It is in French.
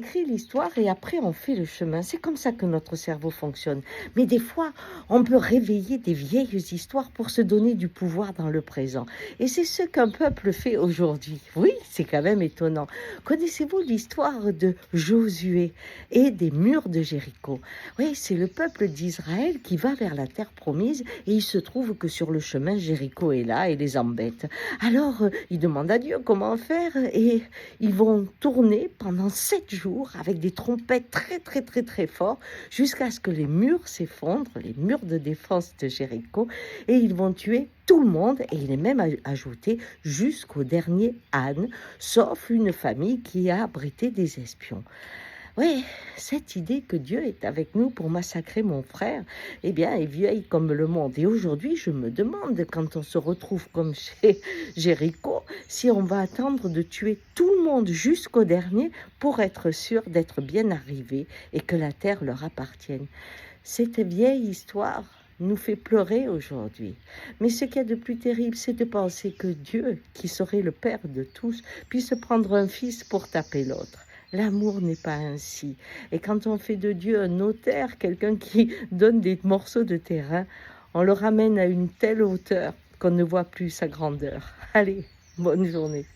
Écrit l'histoire et après on fait le chemin. C'est comme ça que notre cerveau fonctionne. Mais des fois, on peut réveiller des vieilles histoires pour se donner du pouvoir dans le présent. Et c'est ce qu'un peuple fait aujourd'hui. Oui, c'est quand même étonnant. Connaissez-vous l'histoire de Josué et des murs de Jéricho? Oui, c'est le peuple d'Israël qui va vers la terre promise et il se trouve que sur le chemin, Jéricho est là et les embête. Alors, ils demandent à Dieu comment faire et ils vont tourner pendant 7 jours avec des trompettes très très très très forts jusqu'à ce que les murs s'effondrent, les murs de défense de Jéricho, et ils vont tuer tout le monde, et il est même ajouté jusqu'au dernier âne, sauf une famille qui a abrité des espions. Oui, cette idée que Dieu est avec nous pour massacrer mon frère, eh bien, est vieille comme le monde. Et aujourd'hui, je me demande, quand on se retrouve comme chez Jéricho, si on va attendre de tuer tout le monde jusqu'au dernier pour être sûr d'être bien arrivé et que la terre leur appartienne. Cette vieille histoire nous fait pleurer aujourd'hui. Mais ce qu'il y a de plus terrible, c'est de penser que Dieu, qui serait le Père de tous, puisse prendre un fils pour taper l'autre. L'amour n'est pas ainsi. Et quand on fait de Dieu un notaire, quelqu'un qui donne des morceaux de terrain, on le ramène à une telle hauteur qu'on ne voit plus sa grandeur. Allez, bonne journée.